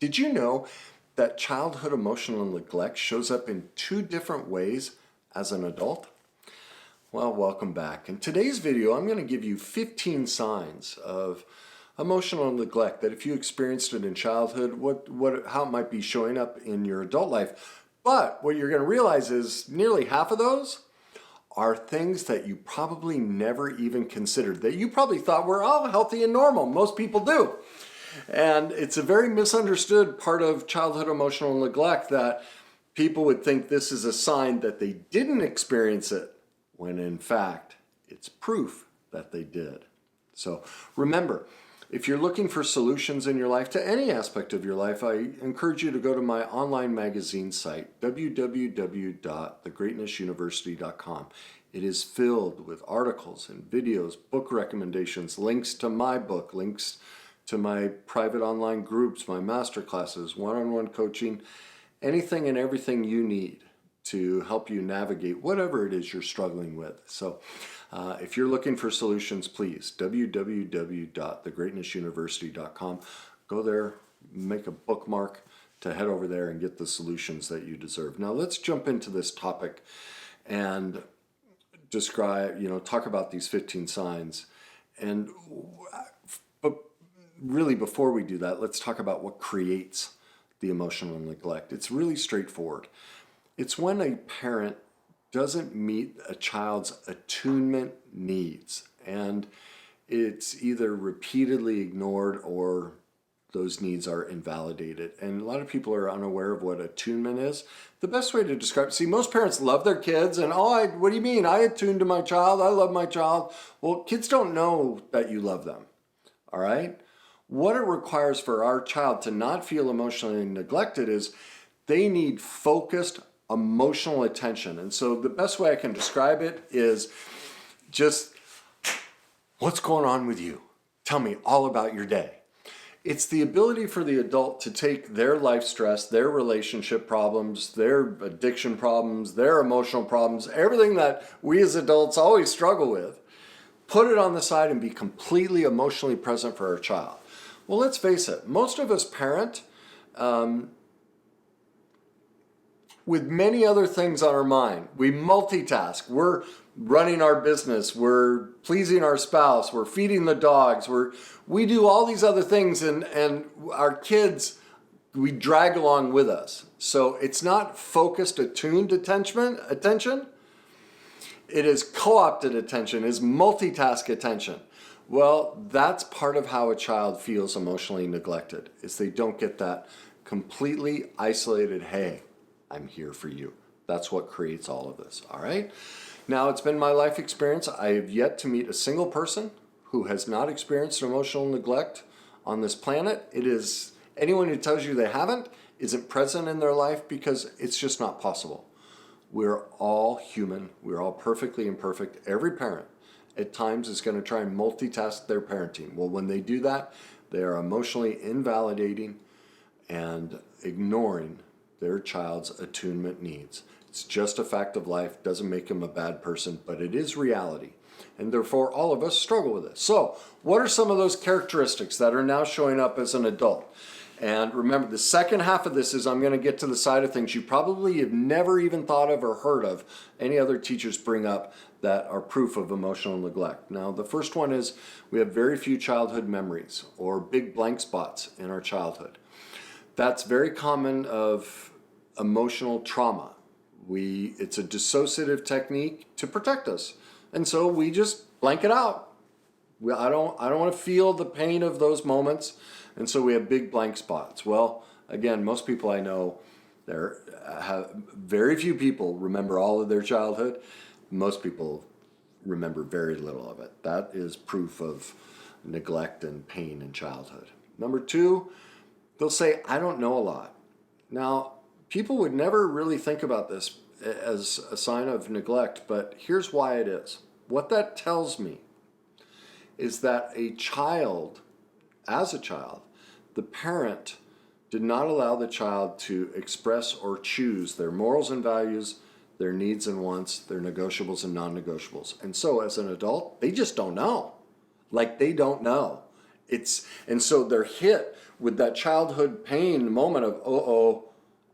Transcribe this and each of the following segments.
Did you know that childhood emotional neglect shows up in two different ways as an adult? Well, welcome back. In today's video, I'm going to give you 15 signs of emotional neglect that if you experienced it in childhood, how it might be showing up in your adult life. But what you're going to realize is nearly half of those are things that you probably never even considered, that you probably thought were all healthy and normal. Most people do. And it's a very misunderstood part of childhood emotional neglect that people would think this is a sign that they didn't experience it, when in fact, it's proof that they did. So remember, if you're looking for solutions in your life to any aspect of your life, I encourage you to go to my online magazine site, www.thegreatnessuniversity.com. It is filled with articles and videos, book recommendations, links to my book, links to my private online groups, my master classes, one-on-one coaching, anything and everything you need to help you navigate whatever it is you're struggling with. So if you're looking for solutions, please, www.thegreatnessuniversity.com. Go there, make a bookmark to head over there and get the solutions that you deserve. Now let's jump into this topic and talk about these 15 signs. But really, before we do that, let's talk about what creates the emotional neglect. It's really straightforward. It's when a parent doesn't meet a child's attunement needs, and it's either repeatedly ignored or those needs are invalidated. And a lot of people are unaware of what attunement is. The best way to describe it, see, most parents love their kids and, what do you mean? I attune to my child, I love my child. Well, kids don't know that you love them, all right? What it requires for our child to not feel emotionally neglected is they need focused emotional attention. And so the best way I can describe it is just, what's going on with you? Tell me all about your day. It's the ability for the adult to take their life stress, their relationship problems, their addiction problems, their emotional problems, everything that we as adults always struggle with, put it on the side and be completely emotionally present for our child. Well, let's face it, most of us parent with many other things on our mind. We multitask. We're running our business. We're pleasing our spouse. We're feeding the dogs. We do all these other things, and our kids, we drag along with us. So it's not focused, attuned attention. It is co-opted attention, is multitask attention. Well, that's part of how a child feels emotionally neglected, is they don't get that completely isolated, hey, I'm here for you. That's what creates all of this, all right? Now, it's been my life experience. I have yet to meet a single person who has not experienced emotional neglect on this planet. It is anyone who tells you they haven't isn't present in their life, because it's just not possible. We're all human. We're all perfectly imperfect. Every parent at times is going to try and multitask their parenting. Well, when they do that, they are emotionally invalidating and ignoring their child's attunement needs. It's just a fact of life, doesn't make them a bad person, but it is reality. And therefore, all of us struggle with it. So, what are some of those characteristics that are now showing up as an adult? And remember, the second half of this is I'm going to get to the side of things you probably have never even thought of or heard of any other teachers bring up that are proof of emotional neglect. Now, the first one is we have very few childhood memories or big blank spots in our childhood. That's very common of emotional trauma. It's a dissociative technique to protect us. And so we just blank it out. I don't want to feel the pain of those moments. And so we have big blank spots. Well, again, most people I know, very few people remember all of their childhood. Most people remember very little of it. That is proof of neglect and pain in childhood. Number two, they'll say, I don't know a lot. Now, people would never really think about this as a sign of neglect, but here's why it is. What that tells me is that as a child, the parent did not allow the child to express or choose their morals and values, their needs and wants, their negotiables and non-negotiables. And so as an adult, they just don't know. Like, they don't know. And so they're hit with that childhood pain moment of, oh,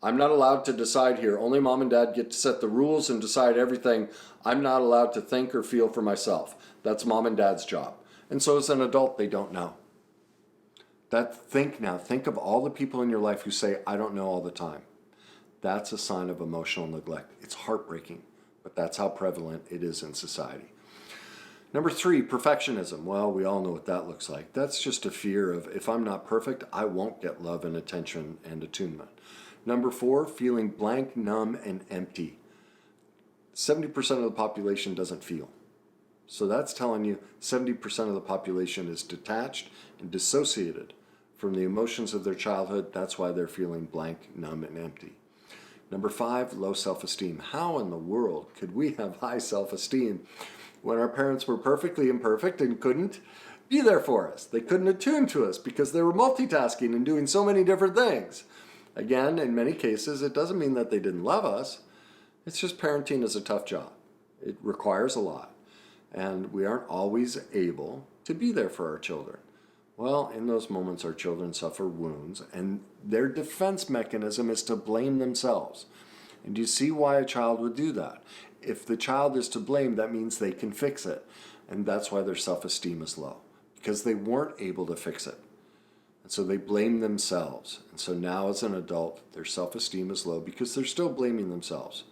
I'm not allowed to decide here. Only mom and dad get to set the rules and decide everything. I'm not allowed to think or feel for myself. That's mom and dad's job. And so as an adult, they don't know. Think of all the people in your life who say, I don't know all the time. That's a sign of emotional neglect. It's heartbreaking, but that's how prevalent it is in society. Number 3, perfectionism. Well, we all know what that looks like. That's just a fear of, if I'm not perfect, I won't get love and attention and attunement. Number 4, feeling blank, numb, and empty. 70% of the population doesn't feel. So that's telling you 70% of the population is detached and dissociated from the emotions of their childhood. That's why they're feeling blank, numb, and empty. Number 5, low self-esteem. How in the world could we have high self-esteem when our parents were perfectly imperfect and couldn't be there for us? They couldn't attune to us because they were multitasking and doing so many different things. Again, in many cases, it doesn't mean that they didn't love us. It's just parenting is a tough job. It requires a lot. And we aren't always able to be there for our children. Well, in those moments, our children suffer wounds, and their defense mechanism is to blame themselves. And do you see why a child would do that? If the child is to blame, that means they can fix it. And that's why their self-esteem is low, because they weren't able to fix it. And so they blame themselves. And so now as an adult, their self-esteem is low because they're still blaming themselves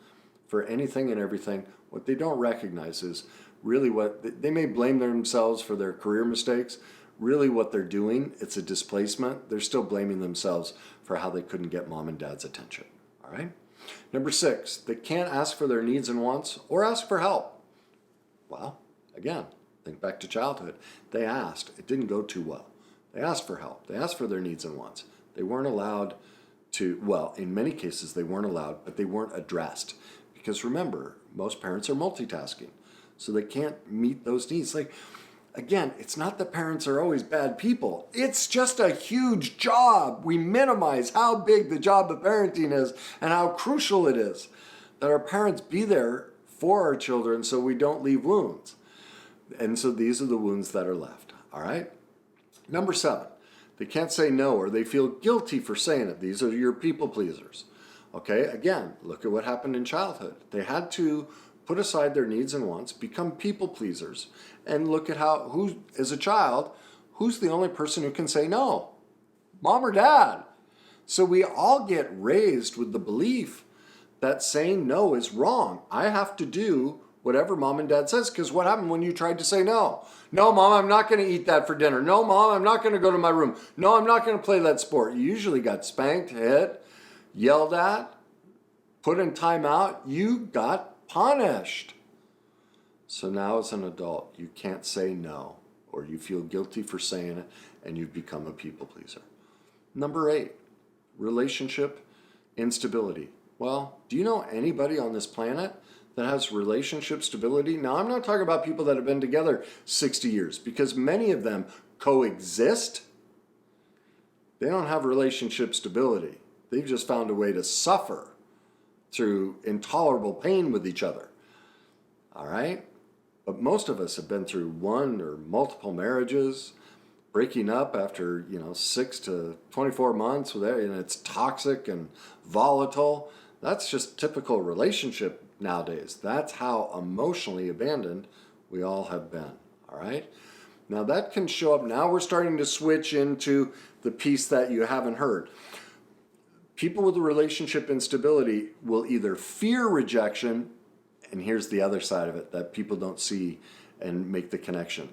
for anything and everything. What they don't recognize is really what they may blame themselves for their career mistakes. Really what they're doing, it's a displacement. They're still blaming themselves for how they couldn't get mom and dad's attention. All right? Number 6, they can't ask for their needs and wants or ask for help. Well, again, think back to childhood. They asked. It didn't go too well. They asked for help. They asked for their needs and wants. They weren't allowed to, well, in many cases they weren't allowed, but they weren't addressed. Because remember, most parents are multitasking. So they can't meet those needs. Like, again, it's not that parents are always bad people. It's just a huge job. We minimize how big the job of parenting is and how crucial it is that our parents be there for our children so we don't leave wounds. And so these are the wounds that are left. All right? Number 7, they can't say no or they feel guilty for saying it. These are your people pleasers. Okay? Again, look at what happened in childhood. They had to put aside their needs and wants, become people pleasers, and look at as a child, who's the only person who can say no? Mom or dad. So we all get raised with the belief that saying no is wrong. I have to do whatever mom and dad says, because what happened when you tried to say no? No, mom, I'm not going to eat that for dinner. No, mom, I'm not going to go to my room. No, I'm not going to play that sport. You usually got spanked, hit, yelled at, put in timeout. You got punished. So now as an adult, you can't say no, or you feel guilty for saying it, and you've become a people pleaser. Number 8, relationship instability. Well, do you know anybody on this planet that has relationship stability? Now, I'm not talking about people that have been together 60 years, because many of them coexist. They don't have relationship stability. They've just found a way to suffer through intolerable pain with each other. All right? But most of us have been through one or multiple marriages, breaking up after, 6 to 24 months, and it's toxic and volatile. That's just typical relationship nowadays. That's how emotionally abandoned we all have been. All right? Now that can show up. Now we're starting to switch into the piece that you haven't heard. People with a relationship instability will either fear rejection, and here's the other side of it that people don't see and make the connection,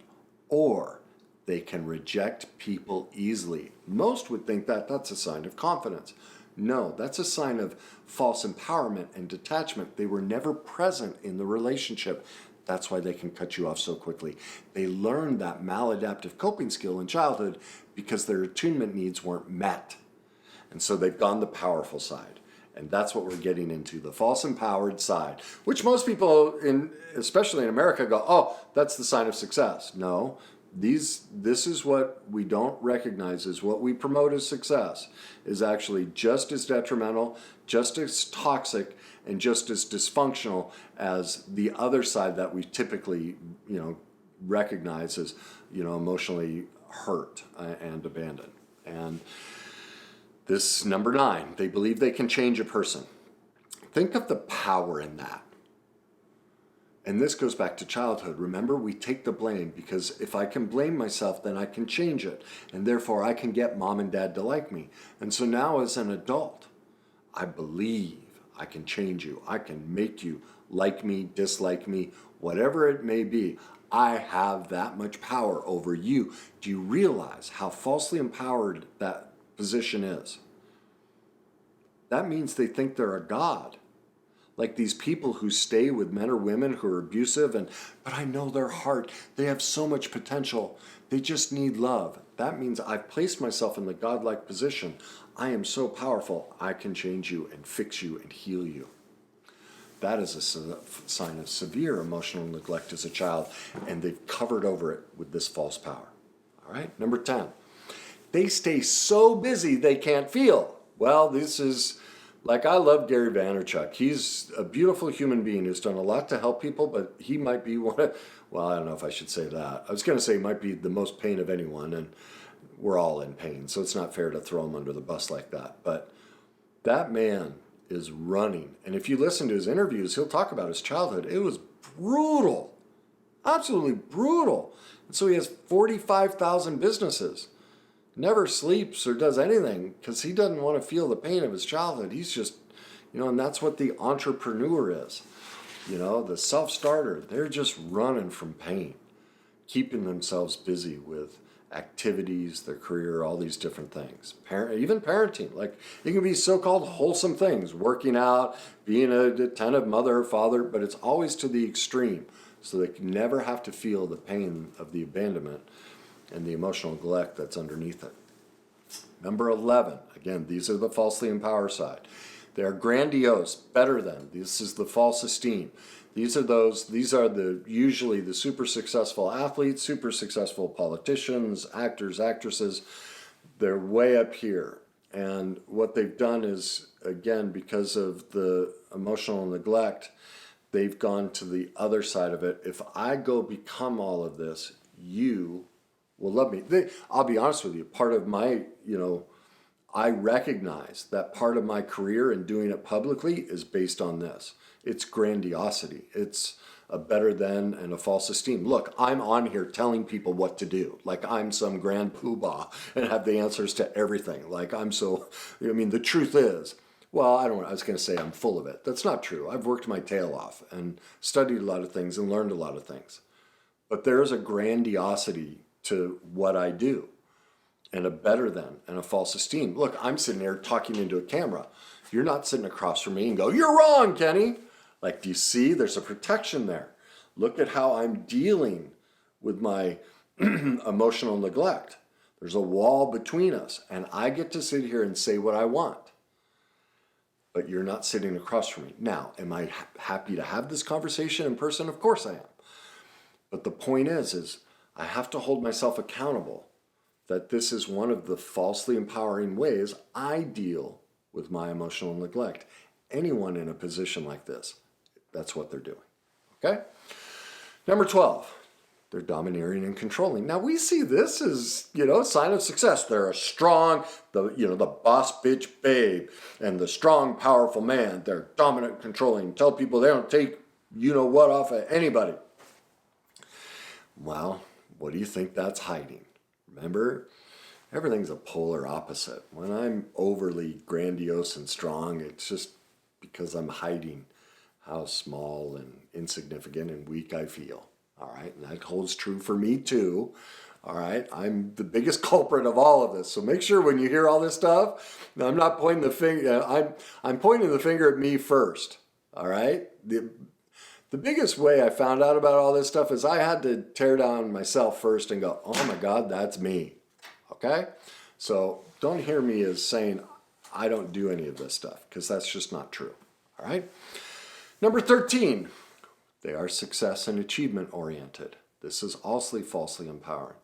or they can reject people easily. Most would think that that's a sign of confidence. No, that's a sign of false empowerment and detachment. They were never present in the relationship. That's why they can cut you off so quickly. They learned that maladaptive coping skill in childhood because their attunement needs weren't met. And so they've gone the powerful side. And that's what we're getting into, the false empowered side, which most people, especially in America, go, oh, that's the sign of success. No, this is what we don't recognize as what we promote as success is actually just as detrimental, just as toxic, and just as dysfunctional as the other side that we typically, recognize as, emotionally hurt and abandoned. And this number 9, they believe they can change a person. Think of the power in that. And this goes back to childhood. Remember, we take the blame because if I can blame myself, then I can change it. And therefore, I can get mom and dad to like me. And so now as an adult, I believe I can change you. I can make you like me, dislike me, whatever it may be. I have that much power over you. Do you realize how falsely empowered that position is? That means they think they're a god. Like these people who stay with men or women who are abusive but I know their heart. They have so much potential. They just need love. That means I've placed myself in the godlike position. I am so powerful. I can change you and fix you and heal you. That is a sign of severe emotional neglect as a child, and they've covered over it with this false power. All right, number 10. They stay so busy they can't feel. Well, this is... Like, I love Gary Vaynerchuk. He's a beautiful human being who's done a lot to help people, but he might be one of, well, I don't know if I should say that. I was going to say he might be the most pain of anyone, and we're all in pain, so it's not fair to throw him under the bus like that. But that man is running. And if you listen to his interviews, he'll talk about his childhood. It was brutal, absolutely brutal. And so he has 45,000 businesses. Never sleeps or does anything because he doesn't want to feel the pain of his childhood. He's just, and that's what the entrepreneur is. The self-starter, they're just running from pain, keeping themselves busy with activities, their career, all these different things. Even parenting, like it can be so-called wholesome things, working out, being an attentive mother or father, but it's always to the extreme. So they can never have to feel the pain of the abandonment and the emotional neglect that's underneath it. Number 11, again, these are the falsely empowered side. They are grandiose, better than. This is the false esteem. These are usually the super successful athletes, super successful politicians, actors, actresses. They're way up here. And what they've done is, again, because of the emotional neglect, they've gone to the other side of it. If I go become all of this, you will love me. I'll be honest with you, part of my, I recognize that part of my career in doing it publicly is based on this. It's grandiosity. It's a better than and a false esteem. Look, I'm on here telling people what to do. Like I'm some grand poobah and have the answers to everything. Like the truth is, I was going to say I'm full of it. That's not true. I've worked my tail off and studied a lot of things and learned a lot of things. But there is a grandiosity to what I do, and a better than, and a false esteem. Look, I'm sitting here talking into a camera. You're not sitting across from me and go, "You're wrong, Kenny." Like, do you see? There's a protection there. Look at how I'm dealing with my emotional neglect. There's a wall between us, and I get to sit here and say what I want. But you're not sitting across from me. Now, am I happy to have this conversation in person? Of course I am. But the point is I have to hold myself accountable that this is one of the falsely empowering ways I deal with my emotional neglect. Anyone in a position like this, that's what they're doing. Okay? Number 12, they're domineering and controlling. Now we see this as, sign of success. They're a strong, the boss bitch babe and the strong, powerful man. They're dominant, controlling. Tell people they don't take what off of anybody. Well, what do you think that's hiding? Remember, everything's a polar opposite. When I'm overly grandiose and strong, it's just because I'm hiding how small and insignificant and weak I feel. All right, and that holds true for me too. All right, I'm the biggest culprit of all of this. So make sure when you hear all this stuff, I'm not pointing the finger. I'm pointing the finger at me first. All right. The biggest way I found out about all this stuff is I had to tear down myself first and go, "Oh my God, that's me." Okay? So don't hear me as saying I don't do any of this stuff, because that's just not true. All right? Number 13, they are success and achievement oriented. This is also falsely empowering,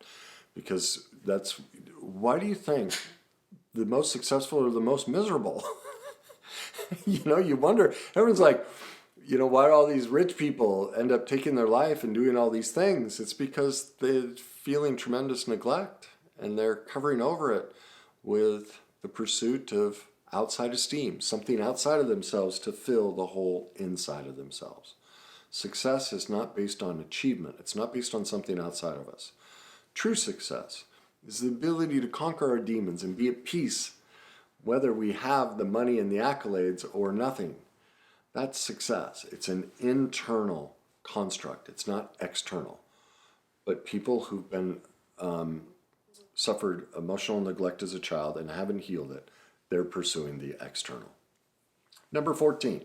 because why do you think the most successful are the most miserable? You wonder, everyone's like, why do all these rich people end up taking their life and doing all these things? It's because they're feeling tremendous neglect and they're covering over it with the pursuit of outside esteem, something outside of themselves to fill the hole inside of themselves. Success is not based on achievement. It's not based on something outside of us. True success is the ability to conquer our demons and be at peace, whether we have the money and the accolades or nothing. That's success. It's an internal construct. It's not external. But people who've been suffered emotional neglect as a child and haven't healed it, they're pursuing the external. Number 14,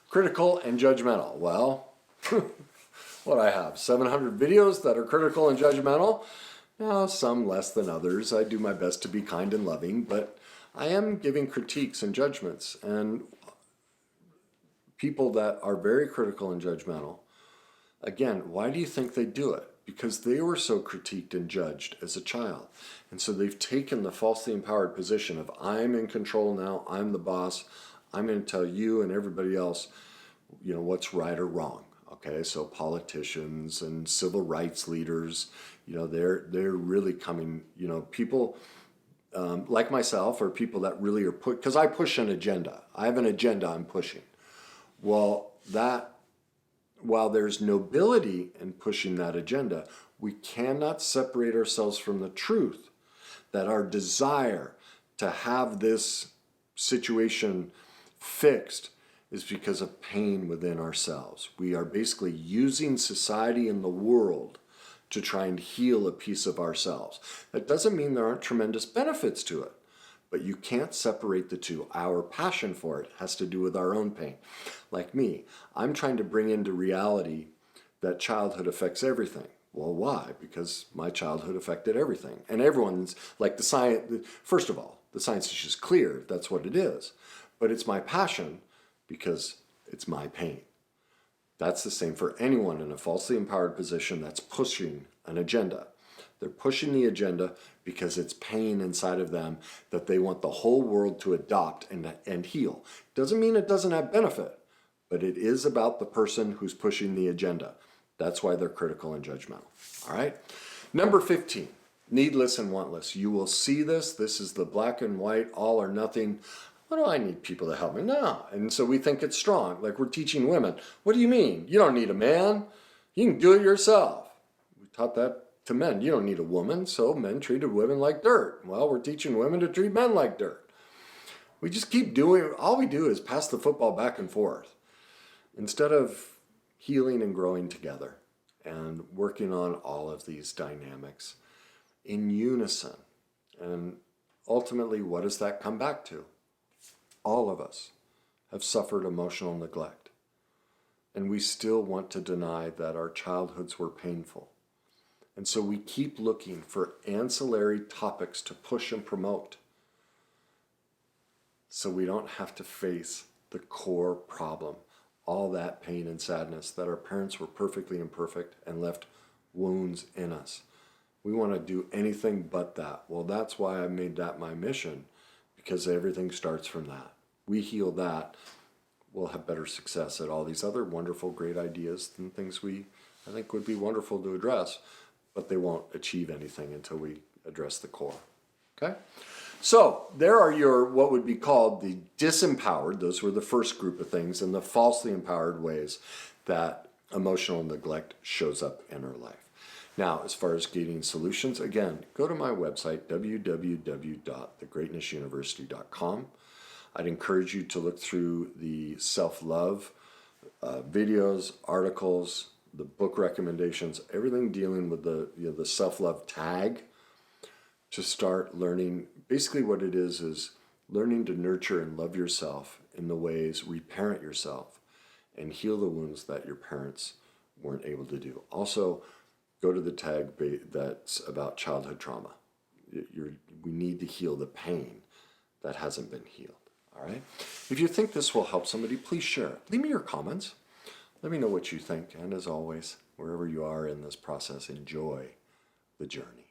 critical and judgmental. Well, what I have, 700 videos that are critical and judgmental. Now, some less than others. I do my best to be kind and loving, but I am giving critiques and judgments. And people that are very critical and judgmental, again, why do you think they do it? Because they were so critiqued and judged as a child. And so they've taken the falsely empowered position of, I'm in control now, I'm the boss, I'm going to tell you and everybody else, what's right or wrong. Okay, so politicians and civil rights leaders, they're really coming, people like myself are people that really are because I push an agenda. I have an agenda I'm pushing. Well, while there's nobility in pushing that agenda, we cannot separate ourselves from the truth that our desire to have this situation fixed is because of pain within ourselves. We are basically using society and the world to try and heal a piece of ourselves. That doesn't mean there aren't tremendous benefits to it, but you can't separate the two. Our passion for it has to do with our own pain. Like me, I'm trying to bring into reality that childhood affects everything. Well, why? Because my childhood affected everything. And everyone's, like the science, first of all, the science is just clear, that's what it is. But it's my passion because it's my pain. That's the same for anyone in a falsely empowered position that's pushing an agenda. They're pushing the agenda because it's pain inside of them that they want the whole world to adopt and heal. Doesn't mean it doesn't have benefit, but it is about the person who's pushing the agenda. That's why they're critical and judgmental. All right? Number 15, needless and wantless. You will see this. This is the black and white, all or nothing. What do I need people to help me? No. And so we think it's strong. Like we're teaching women. What do you mean? You don't need a man. You can do it yourself. We taught that to men. You don't need a woman. So men treated women like dirt. Well, we're teaching women to treat men like dirt. We just keep doing, all we do is pass the football back and forth instead of healing and growing together and working on all of these dynamics in unison. And ultimately, what does that come back to? All of us have suffered emotional neglect, and we still want to deny that our childhoods were painful. And so we keep looking for ancillary topics to push and promote so we don't have to face the core problem, all that pain and sadness that our parents were perfectly imperfect and left wounds in us. We want to do anything but that. Well, that's why I made that my mission, because everything starts from that. We heal that, we'll have better success at all these other wonderful, great ideas and things I think would be wonderful to address, but they won't achieve anything until we address the core. Okay? So there are your, what would be called the disempowered, those were the first group of things, and the falsely empowered ways that emotional neglect shows up in our life. Now, as far as gaining solutions, again, go to my website, www.thegreatnessuniversity.com. I'd encourage you to look through the self-love videos, articles, the book recommendations, everything dealing with the self-love tag to start learning. Basically what it is learning to nurture and love yourself in the ways, reparent yourself, and heal the wounds that your parents weren't able to do. Also, go to the tag that's about childhood trauma. We need to heal the pain that hasn't been healed. All right? If you think this will help somebody, please share it. Leave me your comments. Let me know what you think. And as always, wherever you are in this process, enjoy the journey.